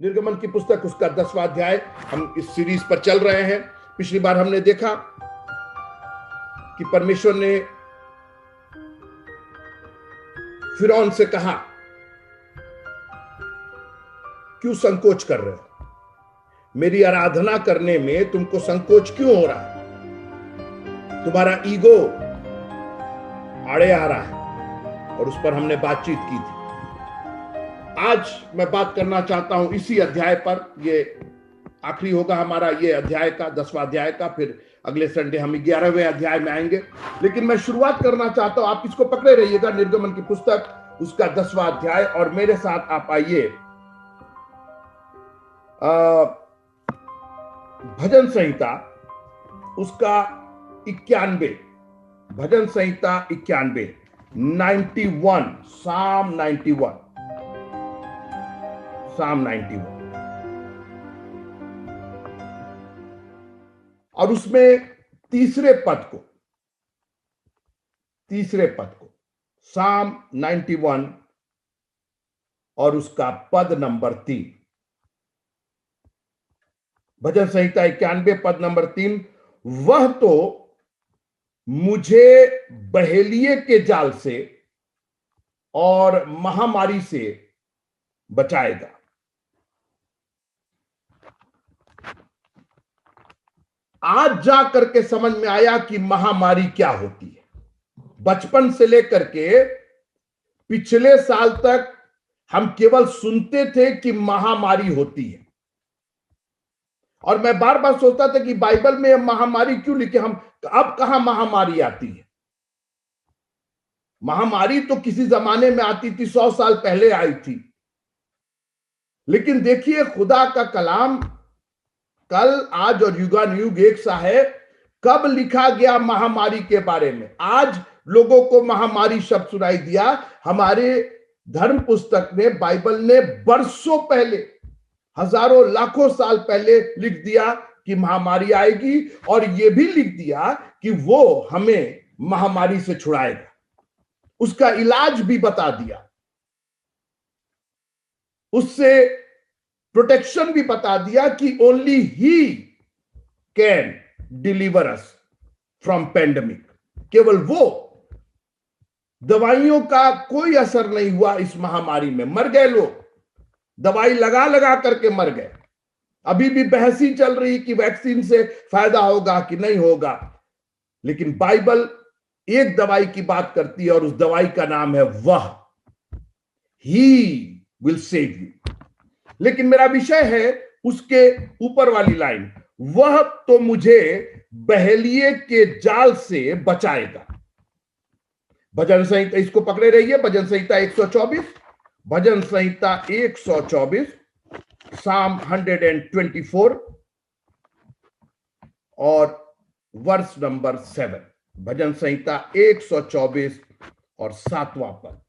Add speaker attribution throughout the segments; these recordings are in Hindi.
Speaker 1: निर्गमन की पुस्तक उसका 10वां अध्याय हम इस सीरीज पर चल रहे हैं। पिछली बार हमने देखा कि परमेश्वर ने फिरौन से कहा, क्यों संकोच कर रहे हो? मेरी आराधना करने में तुमको संकोच क्यों हो रहा है? तुम्हारा ईगो आड़े आ रहा है। और उस पर हमने बातचीत की थी। आज मैं बात करना चाहता हूं इसी अध्याय पर। ये आखिरी होगा हमारा ये अध्याय का 10वां अध्याय का। फिर अगले संडे हम 11वें अध्याय में आएंगे। लेकिन मैं शुरुआत करना चाहता हूं, आप इसको पकड़े रहिएगा, निर्गमन की पुस्तक उसका 10वां अध्याय। और मेरे साथ आप आइए भजन संहिता उसका 91, भजन संहिता 91, 91, साम 91, साम 91। और उसमें तीसरे पद को साम 91 और उसका पद नंबर 3, भजन संहिता 91 पद नंबर 3। वह तो मुझे बहेलिये के जाल से और महामारी से बचाएगा। आज जा करके समझ में आया कि महामारी क्या होती है। बचपन से लेकर के पिछले साल तक हम केवल सुनते थे कि महामारी होती है। और मैं बार बार सोचता था कि बाइबल में महामारी क्यों लिखे, हम अब कहां महामारी आती है। महामारी तो किसी जमाने में आती थी, 100 साल पहले आई थी। लेकिन देखिए, खुदा का कलाम कल, आज और युगानुयुग एक सा है। कब लिखा गया महामारी के बारे में? आज लोगों को महामारी शब्द सुनाई दिया। हमारे धर्म पुस्तक ने, बाइबल ने बरसों पहले, हजारों लाखों साल पहले लिख दिया कि महामारी आएगी। और यह भी लिख दिया कि वो हमें महामारी से छुड़ाएगा। उसका इलाज भी बता दिया, उससे प्रोटेक्शन भी बता दिया कि only he can deliver us from pandemic. केवल वो, दवाइयों का कोई असर नहीं हुआ इस महामारी में। मर गए लोग, दवाई लगा लगा करके मर गए। अभी भी बहसी चल रही कि वैक्सीन से फायदा होगा कि नहीं होगा। लेकिन बाइबल एक दवाई की बात करती है और उस दवाई का नाम है वह, ही विल सेव यू। लेकिन मेरा विषय है उसके ऊपर वाली लाइन, वह तो मुझे बहेलिये के जाल से बचाएगा। भजन संहिता, इसको पकड़े रहिए, भजन संहिता 124, भजन संहिता 124, साम 124 और वर्ष नंबर 7। भजन संहिता 124 और 7वां पद,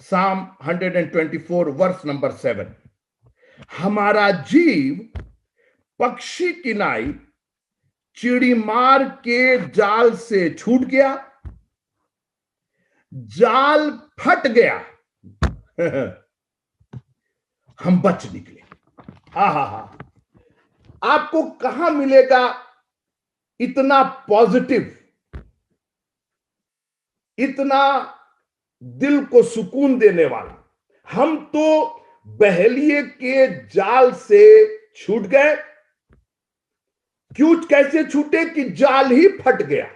Speaker 1: साम 124 वर्ष नंबर 7। हमारा जीव पक्षी की नाई चिड़ी मार के जाल से छूट गया, जाल फट गया, हम बच निकले। हा। आपको कहां मिलेगा इतना पॉजिटिव, इतना दिल को सुकून देने वाला? हम तो बहेलिये के जाल से छूट गए। क्यों, कैसे छूटे? कि जाल ही फट गया।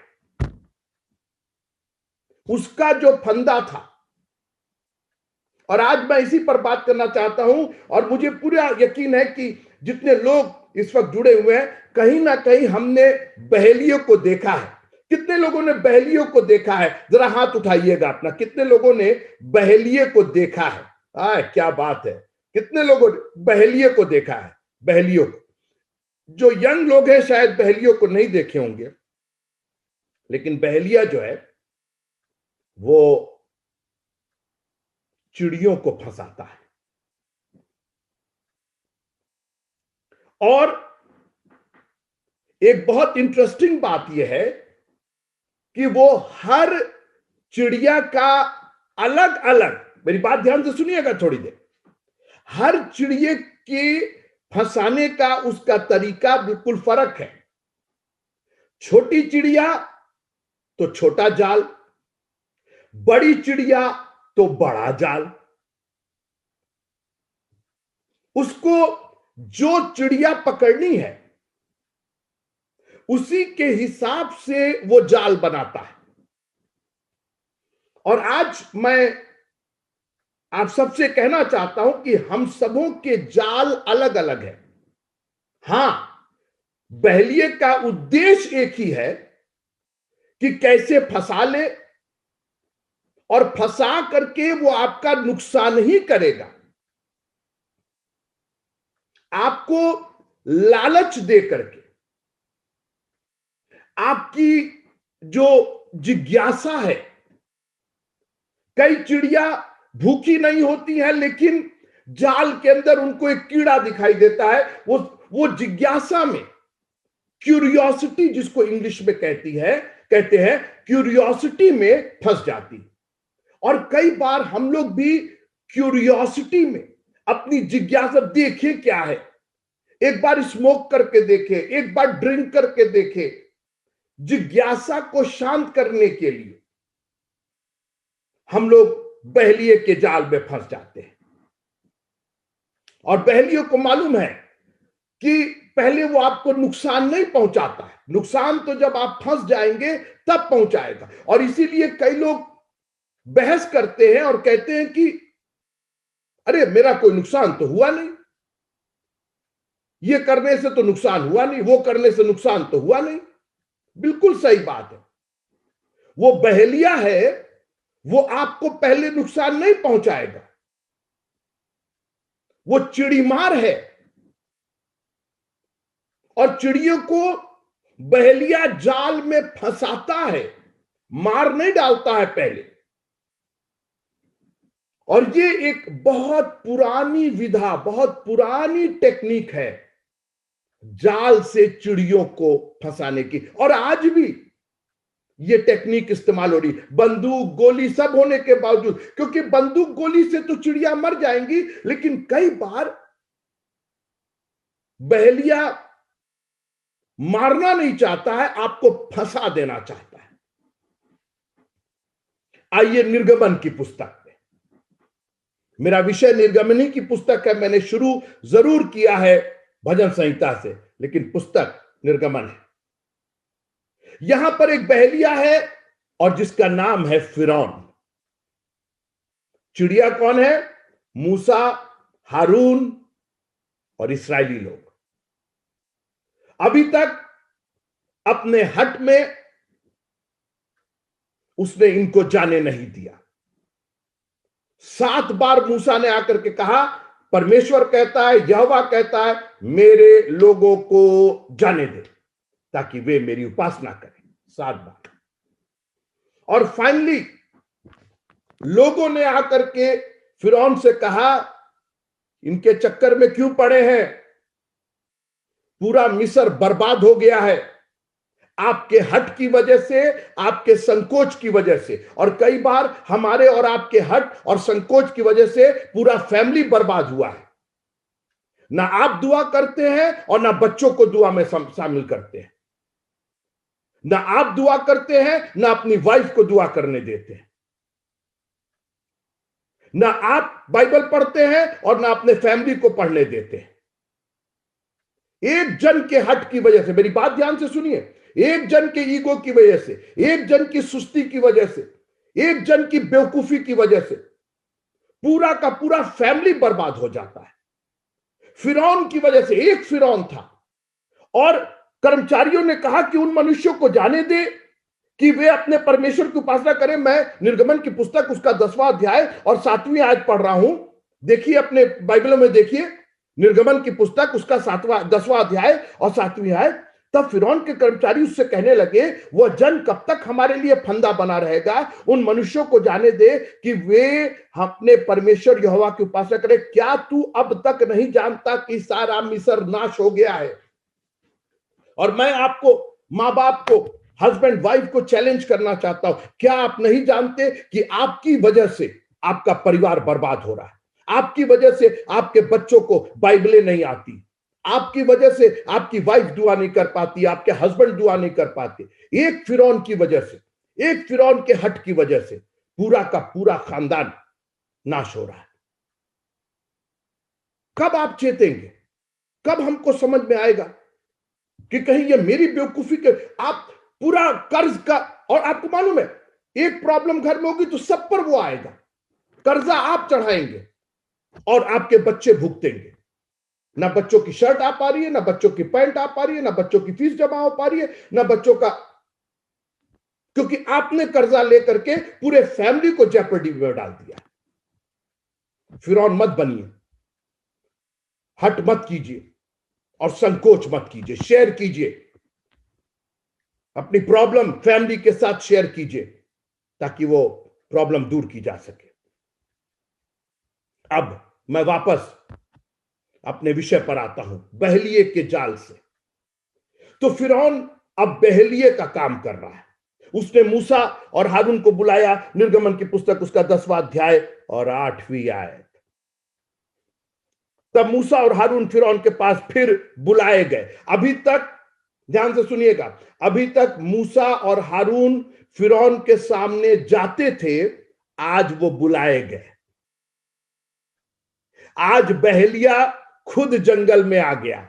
Speaker 1: उसका जो फंदा था। और आज मैं इसी पर बात करना चाहता हूं। और मुझे पूरा यकीन है कि जितने लोग इस वक्त जुड़े हुए हैं, कहीं ना कहीं हमने बहेलियों को देखा है। कितने लोगों ने बहेलियों को देखा है? जरा हाथ उठाइएगा अपना। कितने लोगों ने बहेलिये को देखा है? क्या बात है! कितने लोगों ने बहेलिये को देखा है? बहेलियों को, जो यंग लोग हैं शायद बहेलियों को नहीं देखे होंगे। लेकिन बहेलिया जो है वो चिड़ियों को फंसाता है। और एक बहुत इंटरेस्टिंग बात यह है कि वो हर चिड़िया का अलग अलग मेरी बात ध्यान से सुनिएगा थोड़ी देर। हर चिड़िए के फंसाने का उसका तरीका बिल्कुल फर्क है। छोटी चिड़िया तो छोटा जाल, बड़ी चिड़िया तो बड़ा जाल। उसको जो चिड़िया पकड़नी है उसी के हिसाब से वो जाल बनाता है। और आज मैं आप सबसे कहना चाहता हूं कि हम सबों के जाल अलग अलग है। हां, बहेलिए का उद्देश्य एक ही है कि कैसे फंसा ले, और फंसा करके वो आपका नुकसान ही करेगा। आपको लालच दे करके, आपकी जो जिज्ञासा है, कई चिड़िया भूखी नहीं होती है लेकिन जाल के अंदर उनको एक कीड़ा दिखाई देता है, वो जिज्ञासा में, क्यूरियोसिटी जिसको इंग्लिश में कहते हैं क्यूरियोसिटी में फंस जाती। और कई बार हम लोग भी क्यूरियोसिटी में अपनी जिज्ञासा, देखें क्या है, एक बार स्मोक करके देखें, एक बार ड्रिंक करके देखें, जिज्ञासा को शांत करने के लिए हम लोग बहेलिए के जाल में फंस जाते हैं। और बहेलियों को मालूम है कि पहले वो आपको नुकसान नहीं पहुंचाता है, नुकसान तो जब आप फंस जाएंगे तब पहुंचाएगा। और इसीलिए कई लोग बहस करते हैं और कहते हैं कि अरे मेरा कोई नुकसान तो हुआ नहीं, ये करने से तो नुकसान हुआ नहीं, वो करने से नुकसान तो हुआ नहीं। बिल्कुल सही बात है। वो बहेलिया है, वो आपको पहले नुकसान नहीं पहुंचाएगा। वो चिड़ीमार है, और चिड़ियों को बहेलिया जाल में फंसाता है, मार नहीं डालता है पहले। और ये एक बहुत पुरानी विधा, बहुत पुरानी टेक्निक है जाल से चिड़ियों को फंसाने की। और आज भी ये टेक्निक इस्तेमाल हो रही, बंदूक गोली सब होने के बावजूद, क्योंकि बंदूक गोली से तो चिड़िया मर जाएंगी, लेकिन कई बार बहेलिया मारना नहीं चाहता है, आपको फंसा देना चाहता है। आइए निर्गमन की पुस्तक में, मेरा विषय निर्गमनी की पुस्तक है, मैंने शुरू जरूर किया है भजन संहिता से, लेकिन पुस्तक निर्गमन है। यहां पर एक बहेलिया है और जिसका नाम है फिरौन। चिड़िया कौन है? मूसा, हारून और इस्राएली लोग। अभी तक अपने हट में उसने इनको जाने नहीं दिया। 7 बार मूसा ने आकर के कहा, परमेश्वर कहता है, यहोवा कहता है, मेरे लोगों को जाने दे ताकि वे मेरी उपासना करें। 7 बार। और फाइनली लोगों ने आकर के फिरौन से कहा, इनके चक्कर में क्यों पड़े हैं, पूरा मिस्र बर्बाद हो गया है आपके हट की वजह से, आपके संकोच की वजह से। और कई बार हमारे और आपके हट और संकोच की वजह से पूरा फैमिली बर्बाद हुआ है। ना आप दुआ करते हैं और ना बच्चों को दुआ में शामिल करते हैं, ना आप दुआ करते हैं ना अपनी वाइफ को दुआ करने देते हैं, ना आप बाइबल पढ़ते हैं और ना अपने फैमिली को पढ़ने देते हैं। एक जन के हट की वजह से, मेरी बात ध्यान से सुनिए, एक जन के ईगो की वजह से, एक जन की सुस्ती की वजह से, एक जन की बेवकूफी की वजह से पूरा का पूरा फैमिली बर्बाद हो जाता है। फिरौन की वजह से, एक फिरौन था और कर्मचारियों ने कहा कि उन मनुष्यों को जाने दे कि वे अपने परमेश्वर की उपासना करें। मैं निर्गमन की पुस्तक उसका 10वां अध्याय और 7वीं आयत पढ़ रहा हूं। देखिए अपने बाइबलों में, देखिए निर्गमन की पुस्तक उसका 10वां अध्याय और 7वीं आयत। तब फिरौन के कर्मचारी उससे कहने लगे, वह जन कब तक हमारे लिए फंदा बना रहेगा, उन मनुष्यों को जाने दे कि वे अपने परमेश्वर यहोवा की उपासना करें। क्या तू अब तक नहीं जानता कि सारा मिस्र नाश हो गया है? और मैं आपको, मां बाप को, हस्बैंड वाइफ को चैलेंज करना चाहता हूं, क्या आप नहीं जानते कि आपकी वजह से आपका परिवार बर्बाद हो रहा है। आपकी वजह से आपके बच्चों को बाइबलें नहीं आती, आपकी वजह से आपकी वाइफ दुआ नहीं कर पाती, आपके हस्बैंड दुआ नहीं कर पाते। एक फिरौन की वजह से, एक फिरौन के हट की वजह से पूरा का पूरा खानदान नाश हो रहा है। कब आप चेतेंगे? कब हमको समझ में आएगा कि कहीं ये मेरी बेवकूफी के आप पूरा कर्ज का, और आपको मालूम है एक प्रॉब्लम घर में होगी तो सब पर वो आएगा, कर्जा आप चढ़ाएंगे और आपके बच्चे भुगतेंगे। ना बच्चों की शर्ट आ पा रही है, ना बच्चों की पैंट आ पा रही है, ना बच्चों की फीस जमा हो पा रही है, ना बच्चों का, क्योंकि आपने कर्जा लेकर के पूरे फैमिली को जेपर्डी में डाल दिया। फिरौन मत बनिए, हट मत कीजिए और संकोच मत कीजिए। शेयर कीजिए अपनी प्रॉब्लम, फैमिली के साथ शेयर कीजिए ताकि वो प्रॉब्लम दूर की जा सके। अब मैं वापस अपने विषय पर आता हूं, बहलिए के जाल से। तो फिरौन अब बहलिए का काम कर रहा है। उसने मूसा और हारून को बुलाया, निर्गमन की पुस्तक उसका 10वां अध्याय और 8वीं आयत। तब मूसा और हारून फिरौन के पास फिर बुलाए गए। अभी तक ध्यान से सुनिएगा, अभी तक मूसा और हारून फिरौन के सामने जाते थे, आज वो बुलाए गए। आज बहलिया खुद जंगल में आ गया,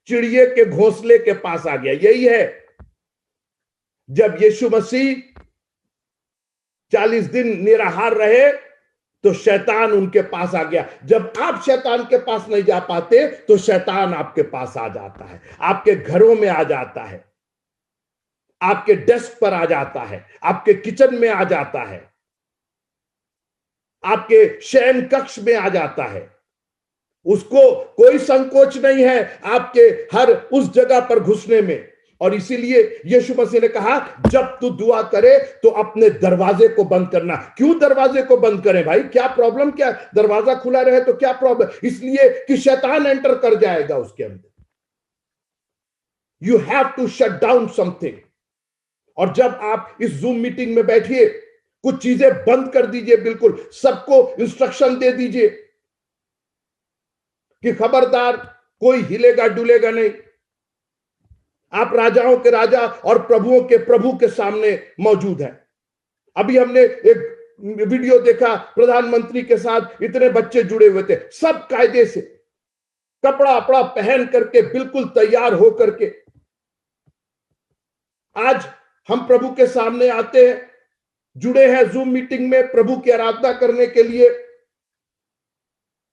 Speaker 1: चिड़िए के घोंसले के पास आ गया। यही है जब यीशु मसीह 40 दिन निराहार रहे तो शैतान उनके पास आ गया। जब आप शैतान के पास नहीं जा पाते तो शैतान आपके पास आ जाता है, आपके घरों में आ जाता है, आपके डेस्क पर आ जाता है, आपके किचन में आ जाता है, आपके शयन कक्ष में आ जाता है। उसको कोई संकोच नहीं है आपके हर उस जगह पर घुसने में। और इसीलिए यीशु मसीह ने कहा जब तू दुआ करे तो अपने दरवाजे को बंद करना। क्यों दरवाजे को बंद करें भाई? क्या प्रॉब्लम? क्या दरवाजा खुला रहे तो क्या प्रॉब्लम? इसलिए कि शैतान एंटर कर जाएगा उसके अंदर। You have to shut down something. और जब आप इस जूम मीटिंग में बैठिए, कुछ चीजें बंद कर दीजिए, बिल्कुल सबको इंस्ट्रक्शन दे दीजिए कि खबरदार कोई हिलेगा डुलेगा नहीं। आप राजाओं के राजा और प्रभुओं के प्रभु के सामने मौजूद हैं। अभी हमने एक वीडियो देखा, प्रधानमंत्री के साथ इतने बच्चे जुड़े हुए थे, सब कायदे से कपड़ा अपड़ा पहन करके बिल्कुल तैयार हो करके। आज हम प्रभु के सामने आते हैं, जुड़े हैं जूम मीटिंग में प्रभु की आराधना करने के लिए।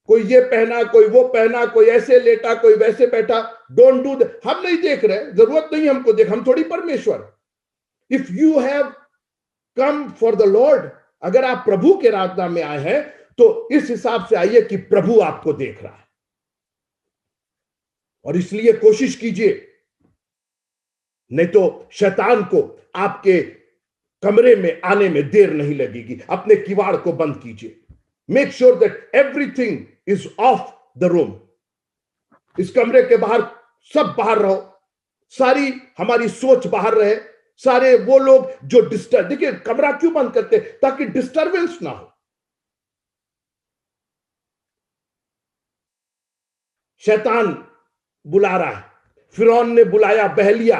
Speaker 1: कोई ये पहना, कोई वो पहना, कोई ऐसे लेटा, कोई वैसे बैठा। Don't do that. हम नहीं देख रहे, जरूरत नहीं हमको देख, हम थोड़ी परमेश्वर। If you have come for the Lord, अगर आप प्रभु के आराधना में आए हैं तो इस हिसाब से आइए कि प्रभु आपको देख रहा है। और इसलिए कोशिश कीजिए, नहीं तो शैतान को आपके कमरे में आने में देर नहीं लगेगी। अपने किवाड़ को बंद कीजिए। Make sure that everything is of the room. इस कमरे के बाहर सब बाहर रहो, सारी हमारी सोच बाहर रहे, सारे वो लोग जो डिस्टर्ब, देखिए कमरा क्यों बंद करते? ताकि डिस्टरबेंस ना हो। शैतान बुला रहा है। फिरौन ने बुलाया बहलिया,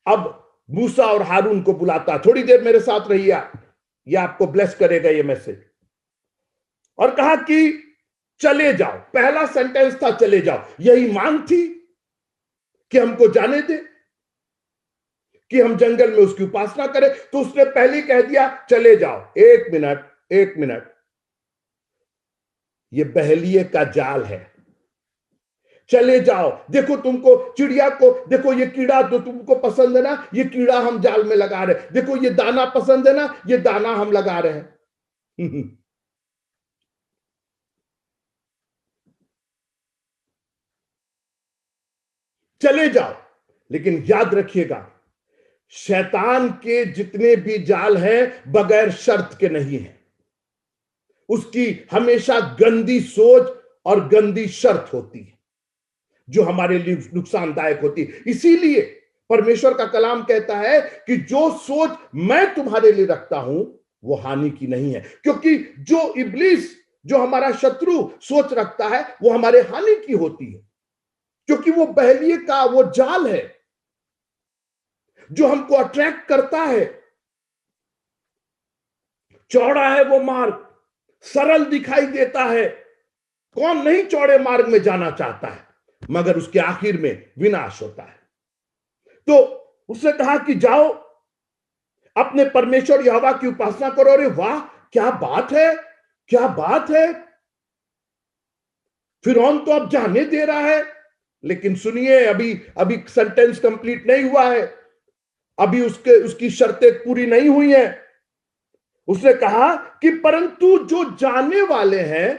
Speaker 1: अब मूसा और हारून को बुलाता। थोड़ी देर मेरे साथ रहिए, यह आपको ब्लेस करेगा ये मैसेज। और कहा कि चले जाओ। पहला सेंटेंस था चले जाओ। यही मांग थी कि हमको जाने दे, कि हम जंगल में उसकी उपासना करें। तो उसने पहले कह दिया चले जाओ। एक मिनट, एक मिनट, ये बहलिए का जाल है। चले जाओ। देखो तुमको चिड़िया को, देखो ये कीड़ा जो तुमको पसंद है ना, ये कीड़ा हम जाल में लगा रहे हैं। देखो ये दाना पसंद है ना, ये दाना हम लगा रहे हैं। चले जाओ। लेकिन याद रखिएगा, शैतान के जितने भी जाल हैं बगैर शर्त के नहीं है। उसकी हमेशा गंदी सोच और गंदी शर्त होती है जो हमारे लिए नुकसानदायक होती है। इसीलिए परमेश्वर का कलाम कहता है कि जो सोच मैं तुम्हारे लिए रखता हूं वो हानि की नहीं है, क्योंकि जो इब्लीस, जो हमारा शत्रु सोच रखता है, वो हमारे हानि की होती है, क्योंकि वो बहलिए का वो जाल है जो हमको अट्रैक्ट करता है। चौड़ा है वो मार्ग, सरल दिखाई देता है, कौन नहीं चौड़े मार्ग में जाना चाहता है, मगर उसके आखिर में विनाश होता है। तो उसने कहा कि जाओ अपने परमेश्वर यहोवा की उपासना करो। अरे वाह, क्या बात है, क्या बात है। फिरौन तो अब जाने दे रहा है, लेकिन सुनिए, अभी अभी सेंटेंस कंप्लीट नहीं हुआ है, अभी उसकी शर्तें पूरी नहीं हुई हैं। उसने कहा कि परंतु जो जाने वाले हैं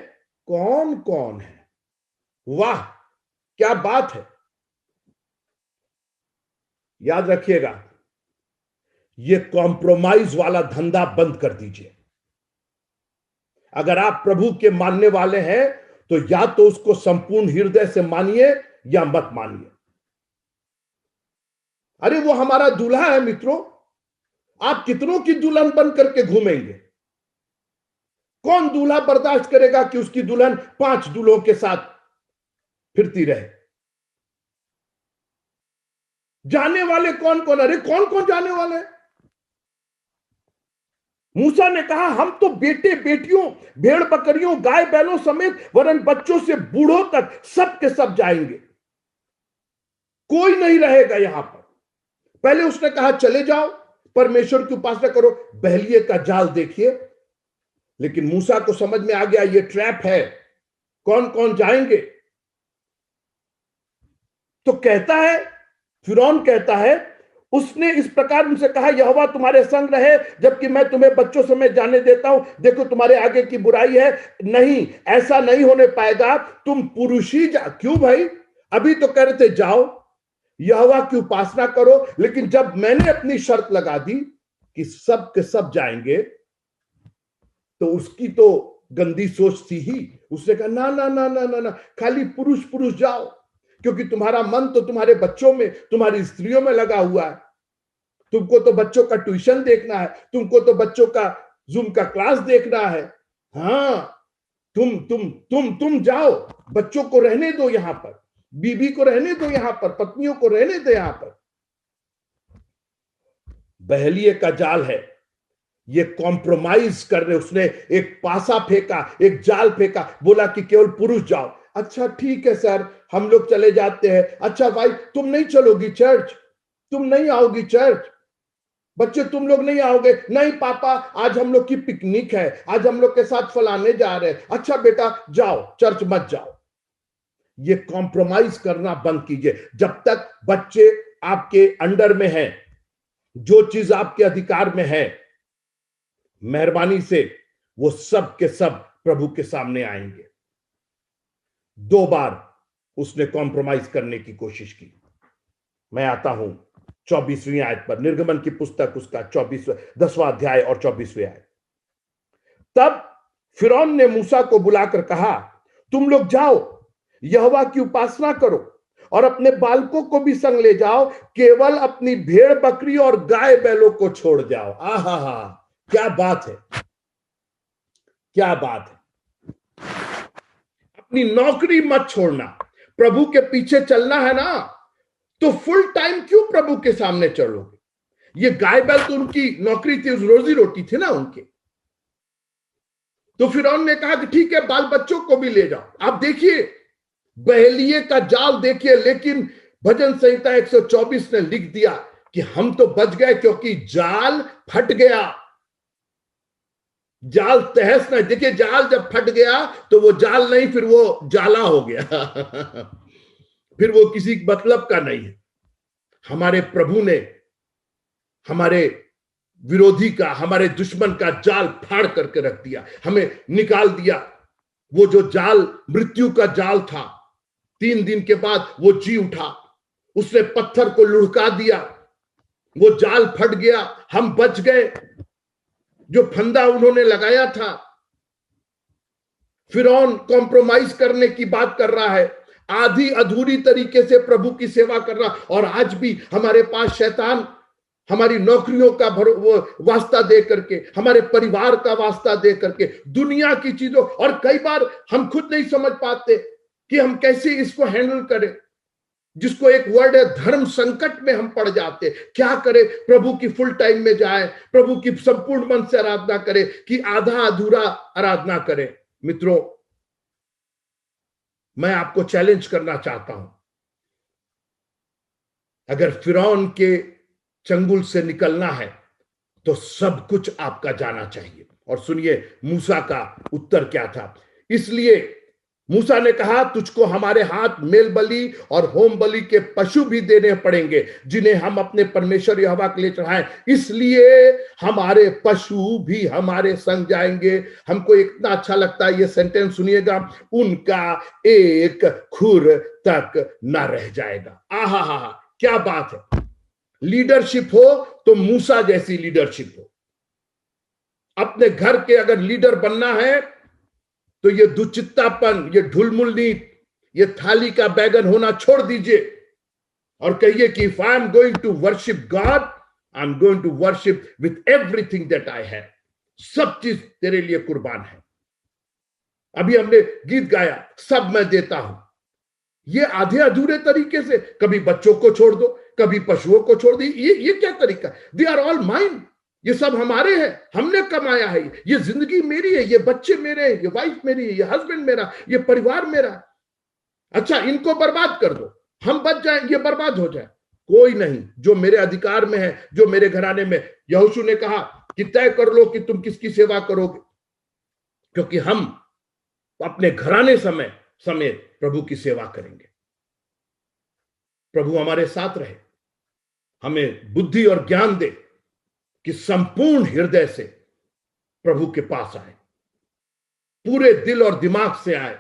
Speaker 1: कौन कौन है। वाह, क्या बात है। याद रखिएगा, ये कॉम्प्रोमाइज वाला धंधा बंद कर दीजिए। अगर आप प्रभु के मानने वाले हैं तो या तो उसको संपूर्ण हृदय से मानिए या मत मानिए। अरे वो हमारा दूल्हा है मित्रों, आप कितनों की दुल्हन बन करके घूमेंगे? कौन दूल्हा बर्दाश्त करेगा कि उसकी दुल्हन 5 दूल्हों के साथ फिरती रहे? जाने वाले कौन कौन? अरे कौन कौन जाने वाले? मूसा ने कहा हम तो बेटे बेटियों, भेड़ बकरियों, गाय बैलों समेत वरन बच्चों से बूढ़ों तक सब के सब जाएंगे, कोई नहीं रहेगा यहां पर। पहले उसने कहा चले जाओ परमेश्वर की उपासना करो, बहलिए का जाल देखिए। लेकिन मूसा को समझ में आ गया ये ट्रैप है, कौन कौन जाएंगे। तो कहता है, फिरौन कहता है, उसने इस प्रकार उनसे कहा यहोवा तुम्हारे संग रहे, जबकि मैं तुम्हें बच्चों समेत जाने देता हूं। देखो तुम्हारे आगे की बुराई है। नहीं, ऐसा नहीं होने पाएगा, तुम पुरुष ही जा। क्यों भाई? अभी तो कह रहे थे जाओ यहोवा की उपासना करो, लेकिन जब मैंने अपनी शर्त लगा दी कि सब के सब जाएंगे, तो उसकी तो गंदी सोच थी ही। उसने कहा ना ना ना ना ना ना, खाली पुरुष पुरुष जाओ, क्योंकि तुम्हारा मन तो तुम्हारे बच्चों में, तुम्हारी स्त्रियों में लगा हुआ है। तुमको तो बच्चों का ट्यूशन देखना है, तुमको तो बच्चों का जूम का क्लास देखना है। हाँ, तुम जाओ, बच्चों को रहने दो यहां पर, बीबी को रहने दो यहां पर, पत्नियों को रहने दो यहां पर। बहलिए का जाल है, ये कॉम्प्रोमाइज कर रहे। उसने एक पासा फेंका, एक जाल फेंका, बोला कि केवल पुरुष जाओ। अच्छा ठीक है सर, हम लोग चले जाते हैं। अच्छा भाई तुम नहीं चलोगी चर्च? तुम नहीं आओगी चर्च? बच्चे तुम लोग नहीं आओगे? नहीं पापा, आज हम लोग की पिकनिक है, आज हम लोग के साथ फलाने जा रहे हैं। अच्छा बेटा जाओ, चर्च मत जाओ। ये कॉम्प्रोमाइज करना बंद कीजिए। जब तक बच्चे आपके अंडर में हैं, जो चीज आपके अधिकार में है, मेहरबानी से वो सब के सब प्रभु के सामने आएंगे। 2 बार उसने कॉम्प्रोमाइज करने की कोशिश की। मैं आता हूं 24वीं आयत पर, निर्गमन की पुस्तक उसका 10वां अध्याय और 24वीं आयत। तब फिरौन ने मूसा को बुलाकर कहा तुम लोग जाओ, यहोवा की उपासना करो और अपने बालकों को भी संग ले जाओ, केवल अपनी भेड़ बकरी और गाय बैलों को छोड़ जाओ। आहा हा, क्या बात है, क्या बात है। अपनी नौकरी मत छोड़ना, प्रभु के पीछे चलना है ना, तो फुल टाइम क्यों प्रभु के सामने चलोगे? ये गाय बैल तो उनकी नौकरी थी, रोजी रोटी थी ना उनके। तो फिरौन ने कहा कि ठीक है, बाल बच्चों को भी ले जाओ। आप देखिए बहलिए का जाल देखिए। लेकिन भजन संहिता 124 ने लिख दिया कि हम तो बच गए, क्योंकि जाल फट गया। जाल तहस नहीं। देखिए जाल जब फट गया तो वो जाल नहीं, फिर वो जाला हो गया फिर वो किसी मतलब का नहीं है। हमारे प्रभु ने हमारे विरोधी का, हमारे दुश्मन का जाल फाड़ करके रख दिया, हमें निकाल दिया। वो जो जाल मृत्यु का जाल था, 3 दिन के बाद वो जी उठा, उसने पत्थर को लुढ़का दिया, वो जाल फट गया, हम बच गए। जो फंदा उन्होंने लगाया था, फिरौन कॉम्प्रोमाइज करने की बात कर रहा है, आधी अधूरी तरीके से प्रभु की सेवा कर रहा। और आज भी हमारे पास शैतान हमारी नौकरियों का वो वास्ता दे करके, हमारे परिवार का वास्ता दे करके, दुनिया की चीजों, और कई बार हम खुद नहीं समझ पाते कि हम कैसे इसको हैंडल करें, जिसको एक वर्ड है धर्म संकट में हम पड़ जाते। क्या करें? प्रभु की फुल टाइम में जाए, प्रभु की संपूर्ण मन से आराधना करें कि आधा अधूरा आराधना करें। मित्रों, मैं आपको चैलेंज करना चाहता हूं, अगर फिरौन के चंगुल से निकलना है तो सब कुछ आपका जाना चाहिए। और सुनिए मूसा का उत्तर क्या था। इसलिए मूसा ने कहा, तुझको हमारे हाथ मेल बलि और होम बलि के पशु भी देने पड़ेंगे, जिन्हें हम अपने परमेश्वर यहोवा के लिए चढ़ाएं। इसलिए हमारे पशु भी हमारे संग जाएंगे। हमको इतना अच्छा लगता है ये सेंटेंस, सुनिएगा, उनका एक खुर तक ना रह जाएगा। आहा हा हा, क्या बात है। लीडरशिप हो तो मूसा जैसी लीडरशिप हो। अपने घर के अगर लीडर बनना है तो ये दुचित्तापन, ये ढुलमुल नीत, ये थाली का बैगन होना छोड़ दीजिए और कहिए कि if I am going to worship God, I am going to worship with everything that I have. सब चीज तेरे लिए कुर्बान है। अभी हमने गीत गाया, सब मैं देता हूं। ये आधे अधूरे तरीके से, कभी बच्चों को छोड़ दो, कभी पशुओं को छोड़ दी, ये क्या तरीका? दे आर ऑल माइन, ये सब हमारे हैं, हमने कमाया है, ये जिंदगी मेरी है, ये बच्चे मेरे हैं, ये वाइफ मेरी है, ये हस्बैंड मेरा, ये परिवार मेरा। अच्छा, इनको बर्बाद कर दो, हम बच जाए, ये बर्बाद हो जाए। कोई नहीं, जो मेरे अधिकार में है, जो मेरे घराने में। यहोशू ने कहा कि तय कर लो कि तुम किसकी सेवा करोगे, क्योंकि हम अपने घराने समेत प्रभु की सेवा करेंगे। प्रभु हमारे साथ रहे, हमें बुद्धि और ज्ञान दे कि संपूर्ण हृदय से प्रभु के पास आए, पूरे दिल और दिमाग से आए।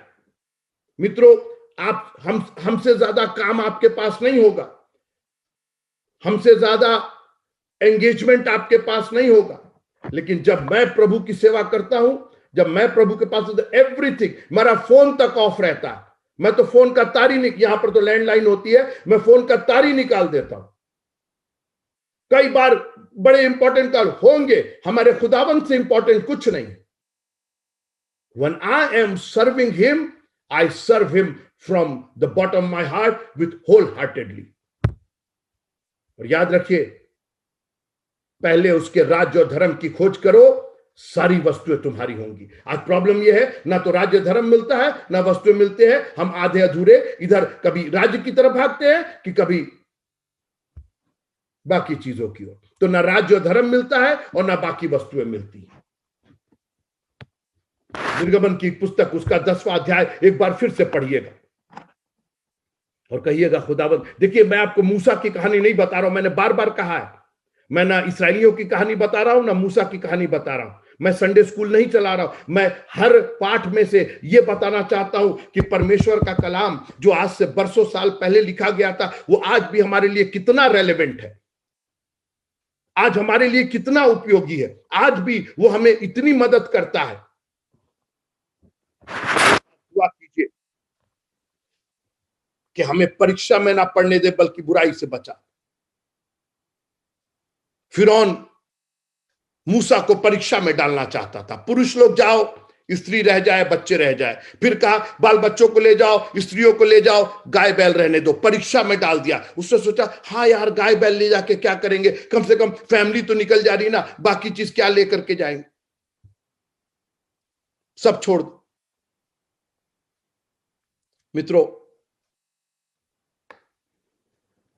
Speaker 1: मित्रों, आप हमसे ज्यादा काम आपके पास नहीं होगा, हमसे ज्यादा एंगेजमेंट आपके पास नहीं होगा, लेकिन जब मैं प्रभु की सेवा करता हूं, जब मैं प्रभु के पास, एवरीथिंग, मेरा फोन तक ऑफ रहता है। मैं तो फोन का तार ही, यहां पर तो लैंडलाइन होती है, मैं फोन का तार ही निकाल देता हूं। कई बार बड़े इंपॉर्टेंट कॉल होंगे, हमारे खुदावंत से इंपॉर्टेंट कुछ नहीं। When I am serving him, I serve him from the bottom of my heart with wholeheartedly। और याद रखिए, पहले उसके राज्य और धर्म की खोज करो, सारी वस्तुएं तुम्हारी होंगी। आज प्रॉब्लम यह है, ना तो राज्य धर्म मिलता है, ना वस्तुएं मिलते हैं। हम आधे अधूरे इधर कभी राज्य की तरफ भागते हैं कि कभी बाकी चीजों की ओर। तो ना राज्य और धर्म मिलता है और ना बाकी वस्तुएं मिलती हैं। निर्गमन की पुस्तक, उसका 10वां अध्याय एक बार फिर से पढ़िएगा और कहिएगा, खुदावंद, देखिए मैं आपको मूसा की कहानी नहीं बता रहा हूं, मैंने बार बार कहा है, मैं ना इसराइलियों की कहानी बता रहा हूं, ना मूसा की कहानी बता रहा हूं। मैं संडे स्कूल नहीं चला रहा हूं। मैं हर पाठ में से यह बताना चाहता हूं कि परमेश्वर का कलाम जो आज से बरसों साल पहले लिखा गया था, वो आज भी हमारे लिए कितना रेलेवेंट है, आज हमारे लिए कितना उपयोगी है, आज भी वो हमें इतनी मदद करता है। दुआ कीजिए कि हमें परीक्षा में ना पढ़ने दे, बल्कि बुराई से बचा। फिरौन मूसा को परीक्षा में डालना चाहता था। पुरुष लोग जाओ, स्त्री रह जाए, बच्चे रह जाए। फिर कहा बाल बच्चों को ले जाओ, स्त्रियों को ले जाओ, गाय बैल रहने दो। परीक्षा में डाल दिया। उसने सोचा, हाँ यार, गाय बैल ले जाके क्या करेंगे, कम से कम फैमिली तो निकल जा रही ना, बाकी चीज क्या लेकर के जाएंगे, सब छोड़ दो। मित्रों,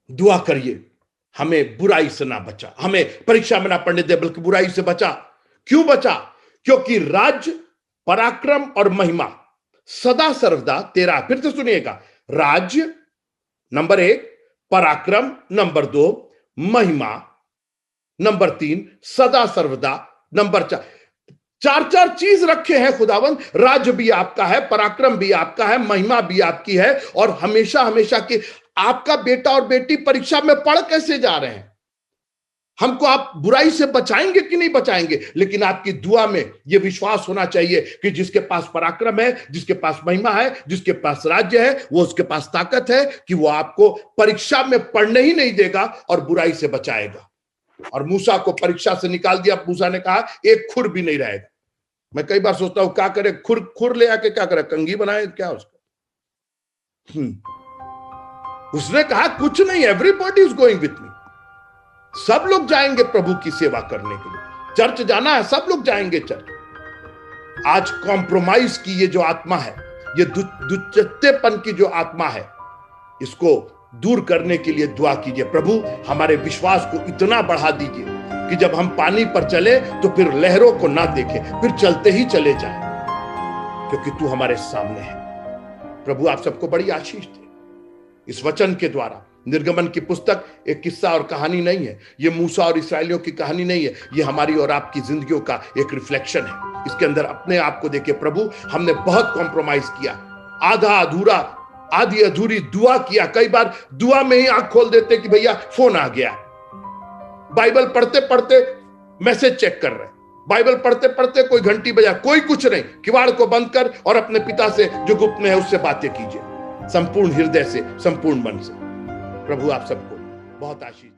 Speaker 1: दुआ करिए, हमें बुराई से ना बचा, हमें परीक्षा में ना पढ़ने दे, बल्कि बुराई से बचा। क्यों बचा? क्योंकि राज्य, पराक्रम और महिमा सदा सर्वदा तेरा। फिर से सुनिएगा, राज्य नंबर 1, पराक्रम नंबर 2, महिमा नंबर 3, सदा सर्वदा नंबर 4। चार चीज रखे हैं खुदावंद। राज्य भी आपका है, पराक्रम भी आपका है, महिमा भी आपकी है, और हमेशा हमेशा की। आपका बेटा और बेटी परीक्षा में पढ़ कैसे जा रहे हैं? हमको आप बुराई से बचाएंगे कि नहीं बचाएंगे? लेकिन आपकी दुआ में यह विश्वास होना चाहिए कि जिसके पास पराक्रम है, जिसके पास महिमा है, जिसके पास राज्य है, वो उसके पास ताकत है कि वो आपको परीक्षा में पढ़ने ही नहीं देगा और बुराई से बचाएगा। और मूसा को परीक्षा से निकाल दिया। मूसा ने कहा एक खुर भी नहीं रहेगा। मैं कई बार सोचता हूं क्या करे, खुर ले आके क्या करे, कंघी बनाए क्या उसका? उसने कहा कुछ नहीं, everybody is going with me. सब लोग जाएंगे प्रभु की सेवा करने के लिए। चर्च जाना है, सब लोग जाएंगे चर्च। आज कॉम्प्रोमाइज की ये जो आत्मा है, ये दुच्चत्तेपन की जो आत्मा है, इसको दूर करने के लिए दुआ कीजिए। प्रभु हमारे विश्वास को इतना बढ़ा दीजिए कि जब हम पानी पर चले तो फिर लहरों को ना देखें, फिर चलते ही चले जाएं, क्योंकि तू हमारे सामने है। प्रभु आप सबको बड़ी आशीष दे इस वचन के द्वारा। निर्गमन की पुस्तक एक किस्सा और कहानी नहीं है, ये मूसा और इस्राएलियों की कहानी नहीं है, ये हमारी और आपकी जिंदगियों का एक रिफ्लेक्शन है। इसके अंदर अपने आप को देखिए, प्रभु हमने बहुत कॉम्प्रोमाइज किया, आधा अधूरा, आधी अधूरी दुआ किया। कई बार दुआ में ही आंख खोल देते कि भैया फोन आ गया, बाइबल पढ़ते पढ़ते मैसेज चेक कर रहे, बाइबल पढ़ते पढ़ते कोई घंटी बजा, कोई कुछ नहीं, किवाड़ को बंद कर और अपने पिता से जो गुप्त में है उससे बातें कीजिए, संपूर्ण हृदय से, संपूर्ण मन से। प्रभु आप सबको बहुत आशीष